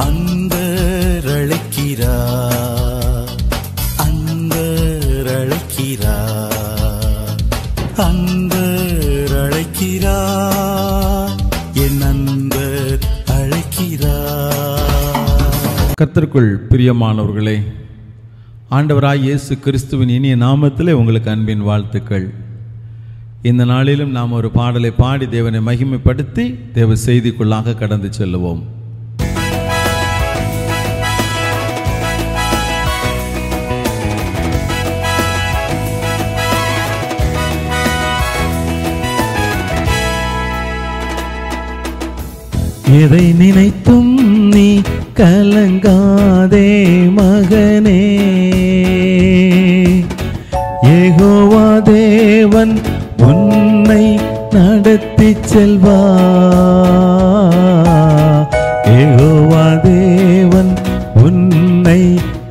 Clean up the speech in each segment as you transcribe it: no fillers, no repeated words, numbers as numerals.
அன்பர் அழைக்கிறார், அன்பர் அழைக்கிறார், அன்பர் அழைக்கிறார், என் அன்பர் அழைக்கிறார். கர்த்தருக்குள் பிரியமானவர்களே, ஆண்டவராய் இயேசு கிறிஸ்துவின் இனிய நாமத்திலே உங்களுக்கு அன்பின் வாழ்த்துக்கள். இந்த நாளிலும் நாம் ஒரு பாடலை பாடி தேவனை மகிமைப்படுத்தி தேவ செய்திக்குள்ளாக கடந்து செல்லுவோம். எதை நினைத்தும் நீ கலங்காதே மகனே, யெகோவா தேவன் உன்னை நடத்தி செல்வார், யெகோவா தேவன் உன்னை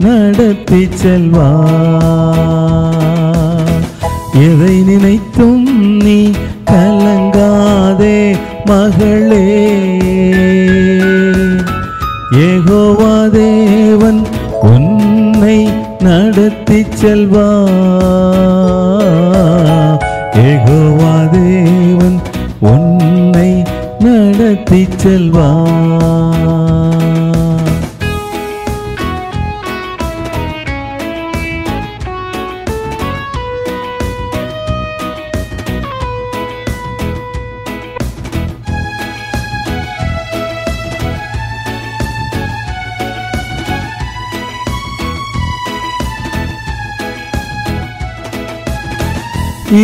நடத்தி செல்வார். எதை நினைத்தும் நீ கலங்காதே மகளே, யெகோவா தேவன் உன்னை நடத்தி செல்வார், யெகோவா தேவன் உன்னை நடத்தி செல்வார்.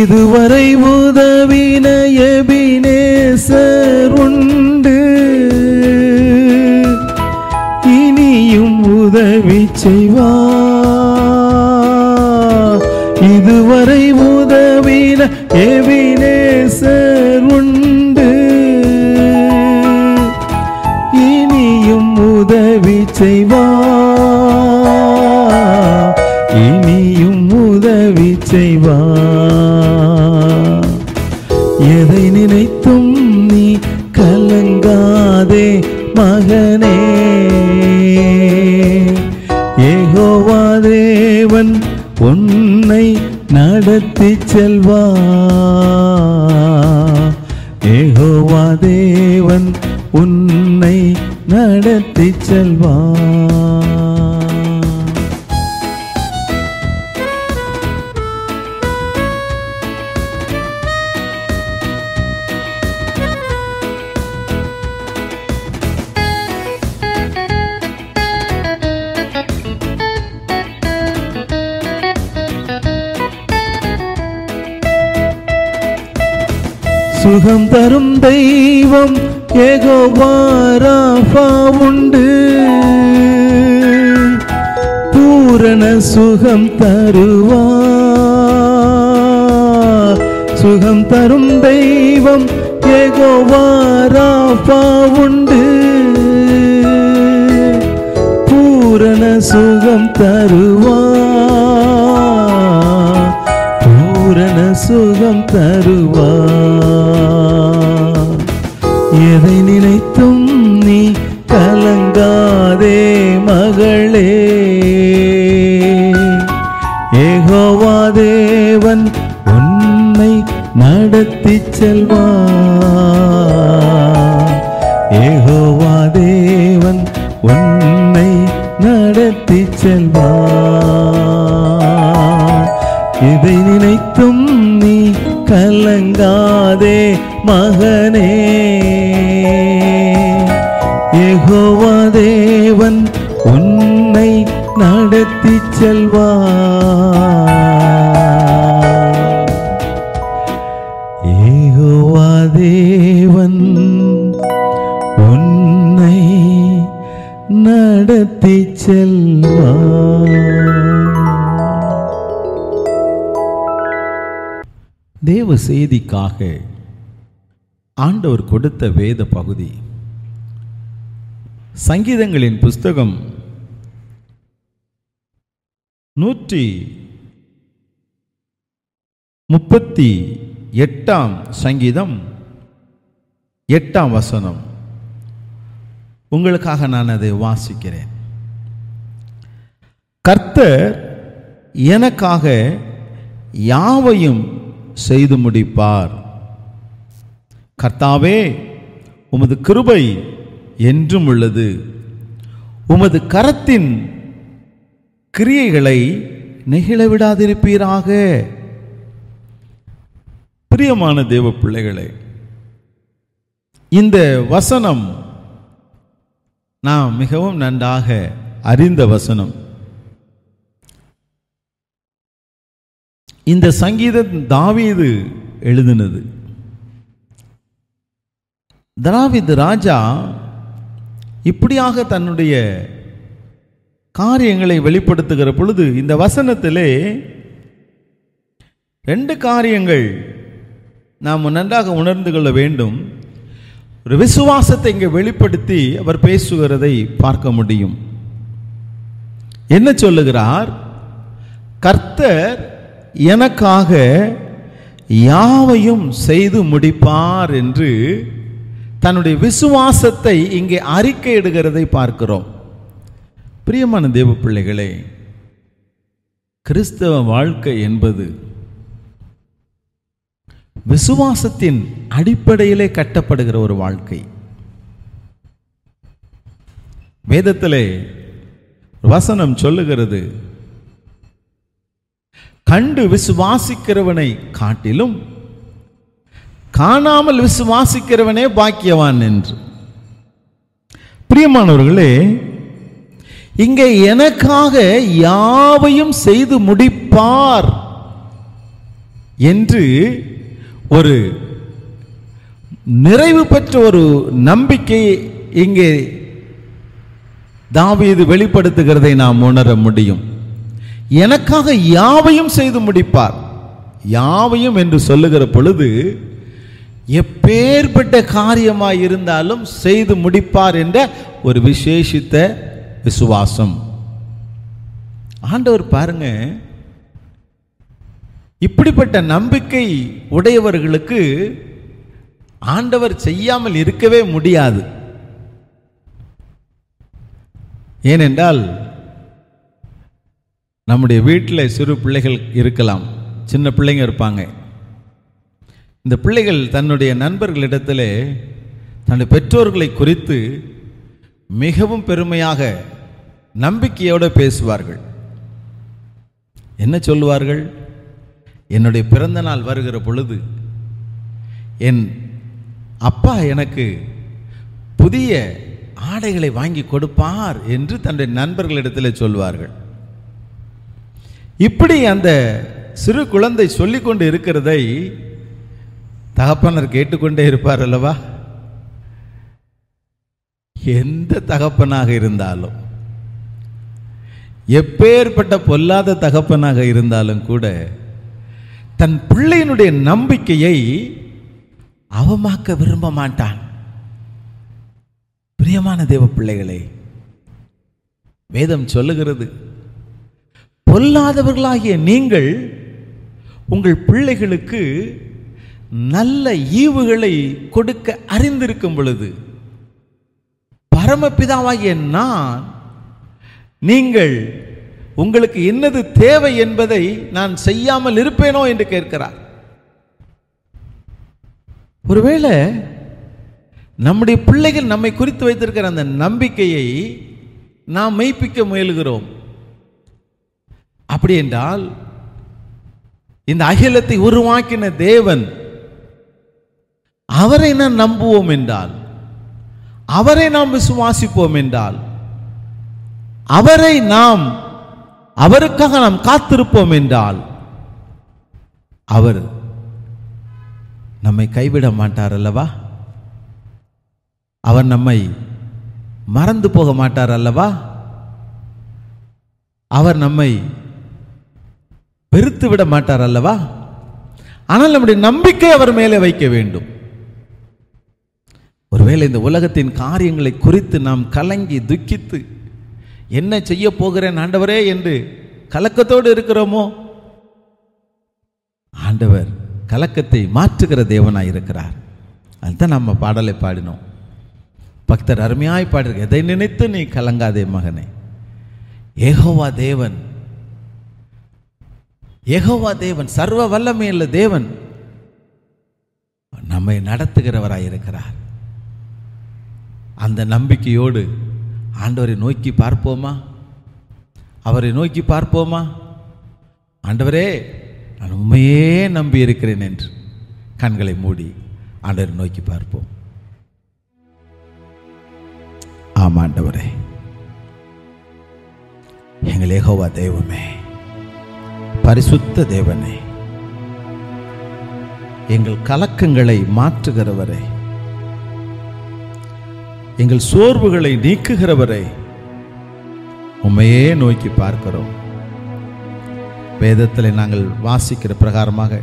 இதுவரை உதவின எபினேசர் உண்டு, இனியும் உதவி செய்வார். இதுவரை உதவின எபினேசர் உண்டு, இனியும் உதவி செய்வார், இனியும் உதவி செய்வார். எதை நினைத்தும் நீ கலங்காதே மகனே, யெகோவா தேவன் உன்னை நடத்தி செல்வார், யெகோவா தேவன் உன்னை நடத்தி செல்வார். சுகம் தரும் தெய்வம் யெகோவா ராஃபா உண்டு, பூரண சுகம் தருவார். சுகம் தரும் தெய்வம் யெகோவா ராஃபா உண்டு, பூரண சுகம் தருவார், பூரண சுகம் தருவார். எதை நினைத்தும் நீ கலங்காதே மகளே, யெகோவா தேவன் உன்னை நடத்தி செல்வார், யெகோவா தேவன் உன்னை நடத்தி செல்வார். எதை நினைத்தும் நீ கலங்காதே மகனே, யெகோவா தேவன் உன்னை நடத்தி செல்வார், யெகோவா தேவன் உன்னை நடத்தி செல்வார். தேவ செய்திக்காக ஆண்டவர் கொடுத்த வேத பகுதி சங்கீதங்களின் புஸ்தகம் 138 சங்கீதம் 8 வசனம். உங்களுக்காக நான் அதை வாசிக்கிறேன். கர்த்தர் எனக்காக யாவையும் செய்து முடிப்பார். கர்த்தாவே, உமது கிருபை என்றும் உள்ளது. உமது கரத்தின் கிரியைகளை நெகிழ விடாதிருப்பீராக. பிரியமான தேவ பிள்ளைகளே, இந்த வசனம் நாம் மிகவும் நன்றாக அறிந்த வசனம். இந்த சங்கீதம் தாவீது எழுதினது. தாவீது ராஜா இப்படியாக தன்னுடைய காரியங்களை வெளிப்படுத்துகிற பொழுது இந்த வசனத்திலே 2 காரியங்கள் நாம் நன்றாக உணர்ந்து கொள்ள வேண்டும். ஒரு விசுவாசத்தை இங்கே வெளிப்படுத்தி அவர் பேசுகிறதை பார்க்க முடியும். என்ன சொல்லுகிறார்? கர்த்தர் எனக்காக யாவையும் செய்து முடிப்பார் என்று தன்னுடைய விசுவாசத்தை இங்கே அறிக்கையிடுகிறதை பார்க்கிறோம். பிரியமான தேவ பிள்ளைகளே, கிறிஸ்தவ வாழ்க்கை என்பது விசுவாசத்தின் அடிப்படையிலே கட்டப்படுகிற ஒரு வாழ்க்கை. வேதத்திலே வசனம் சொல்லுகிறது, கண்டு விசுவாசிக்கிறவனை காட்டிலும் காணாமல் விசுவாசிக்கிறவனே பாக்கியவான் என்று. பிரியமானவர்களே, இங்கே எனக்காக யாவையும் செய்து முடிப்பார் என்று ஒரு நிறைவு பெற்ற ஒரு நம்பிக்கை இங்கே தாவீது வெளிப்படுத்துகிறதை நாம் உணர முடியும். எனக்காக யாவையும் செய்து முடிப்பார். யாவையும் என்று சொல்லுகிற பொழுது எப்பேற்பட்ட காரியமாய் இருந்தாலும் செய்து முடிப்பார் என்ற ஒரு விசேஷித்த விசுவாசம். ஆண்டவர் பாருங்க, இப்படிப்பட்ட நம்பிக்கை உடையவர்களுக்கு ஆண்டவர் செய்யாமல் இருக்கவே முடியாது. ஏனென்றால் நம்முடைய வீட்டில் சிறு பிள்ளைகள் இருக்கலாம், சின்ன பிள்ளைங்க இருப்பாங்க. இந்த பிள்ளைகள் தன்னுடைய நண்பர்களிடத்தில் தன்னுடைய பெற்றோர்களை குறித்து மிகவும் பெருமையாக நம்பிக்கையோடு பேசுவார்கள். என்ன சொல்லுவார்கள்? என்னுடைய பிறந்த நாள் வருகிற பொழுது என் அப்பா எனக்கு புதிய ஆடைகளை வாங்கி கொடுப்பார் என்று தன்னுடைய நண்பர்களிடத்தில் சொல்வார்கள். இப்படி அந்த சிறு குழந்தை சொல்லிக்கொண்டு இருக்கிறதை தகப்பனர் கேட்டுக்கொண்டே இருப்பார் அல்லவா? எந்த தகப்பனாக இருந்தாலும், எப்பேற்பட்ட பொல்லாத தகப்பனாக இருந்தாலும் கூட தன் பிள்ளையினுடைய நம்பிக்கையை அவமாக்க விரும்ப மாட்டான். பிரியமான தேவ பிள்ளைகளே, வேதம் சொல்லுகிறது, பொல்லாதவர்களாகிய நீங்கள் உங்கள் பிள்ளைகளுக்கு நல்ல ஈவுகளை கொடுக்க அறிந்திருக்கும் பொழுது பரமபிதாவாகிய நான் நீங்கள் உங்களுக்கு என்னது தேவை என்பதை நான் செய்யாமல் இருப்பேனோ என்று கேட்கிறார். ஒருவேளை நம்முடைய பிள்ளைகள் நம்மை குறித்து வைத்திருக்கிற அந்த நம்பிக்கையை நாம் மெய்ப்பிக்க முயல்கிறோம். அப்படி என்றால் இந்த அகிலத்தை உருவாக்கின தேவன், அவரை நாம் நம்புவோம் என்றால், அவரை நாம் விசுவாசிப்போம் என்றால், அவருக்காக நாம் காத்திருப்போம் என்றால், அவர் நம்மை கைவிட மாட்டார் அல்லவா? அவர் நம்மை மறந்து போக மாட்டார் அல்லவா? அவர் நம்மை வெறுத்து விட மாட்டார் அல்லவா? ஆனால் நம்முடைய நம்பிக்கை அவர் மேலே வைக்க வேண்டும். ஒருவேளை இந்த உலகத்தின் காரியங்களை குறித்து நாம் கலங்கி துக்கித்து என்ன செய்ய போகிறேன் ஆண்டவரே என்று கலக்கத்தோடு இருக்கிறோமோ, ஆண்டவர் கலக்கத்தை மாற்றுகிற தேவனாய் இருக்கிறார். அதுதான் நம்ம பாடலை பாடினோம். பக்தர் அருமையாய் பாடிருக்க, எதை நினைத்து நீ கலங்காதே மகனே, யெகோவா தேவன், யெகோவா தேவன் சர்வ வல்லமையுள்ள தேவன் நம்மை நடத்துகிறவராய் இருக்கிறார். அந்த நம்பிக்கையோடு ஆண்டவரை நோக்கி பார்ப்போமா? அவரை நோக்கி பார்ப்போமா? ஆண்டவரே, நான் உண்மையே நம்பி இருக்கிறேன் என்று கண்களை மூடி ஆண்டவரை நோக்கி பார்ப்போம். ஆமா ஆண்டவரே, எங்கள் யெகோவா தெய்வமே, பரிசுத்த தேவனே, எங்கள் கலக்கங்களை மாற்றுகிறவரே, எங்கள் சோர்வுகளை நீக்குகிறவரே, உம்மையே நோக்கி பார்க்கிறோம். வேதத்தில் நாங்கள் வாசிக்கிற பிரகாரமாக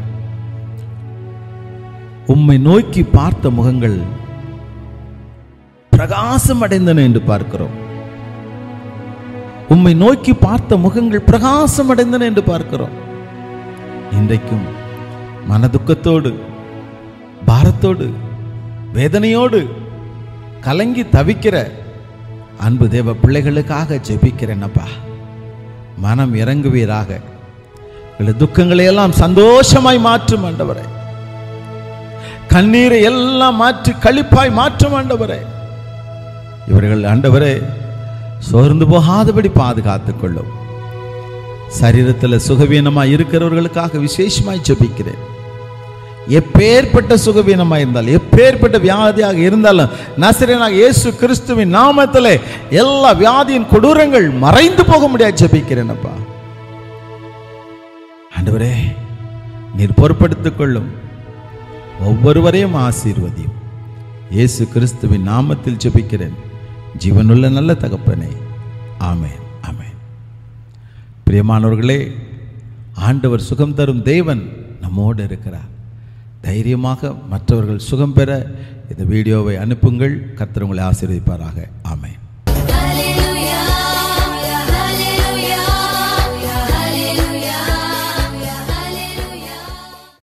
உம்மை நோக்கி பார்த்த முகங்கள் பிரகாசம் அடைந்தன என்று பார்க்கிறோம். உம்மை நோக்கி பார்த்த முகங்கள் பிரகாசம் அடைந்தன என்று பார்க்கிறோம். இன்றைக்கும் மனதுக்கத்தோடு, பாரத்தோடு, வேதனையோடு கலங்கி தவிக்கிற அன்பு தேவ பிள்ளைகளுக்காக ஜெபிக்கிறேனப்பா. மனம் இறங்குவீராக. துக்கங்களை எல்லாம் சந்தோஷமாய் மாற்றும் ஆண்டவரே. கண்ணீரை எல்லாம் மாற்றி களிப்பாய் மாற்றும் ஆண்டவரே. இவர்கள் ஆண்டவரே சோர்ந்து போகாதபடி பாதுகாத்துக் கொள்ளும். சரீரத்தில் சுகவீனமாய் இருக்கிறவர்களுக்காக விசேஷமாய் ஜெபிக்கிறேன். எப்பேற்பட்ட சுகவீனமாக இருந்தாலும், எப்பேற்பட்ட வியாதியாக இருந்தாலும், நசரேயனாகிய இயேசு கிறிஸ்துவின் நாமத்திலே எல்லா வியாதியின் கொடூரங்கள் மறைந்து போக முடியாது ஜெபிக்கிறேன் அப்பா. ஆண்டவரே, நீர் பொறுப்படுத்திக் கொள்ளும். ஒவ்வொருவரையும் ஆசீர்வதியும். இயேசு கிறிஸ்துவின் நாமத்தில் ஜெபிக்கிறேன் ஜீவனுள்ள நல்ல தகப்பனே, ஆமென், ஆமென். பிரியமானவர்களே, ஆண்டவர் சுகம் தரும் தேவன் நம்மோடு இருக்கிறார். தைரியமாக மற்றவர்கள் சுகம் பெற இந்த வீடியோவை அனுப்புங்கள். கர்த்தர் உங்களை ஆசீர்வதிப்பாராக. ஆமென்.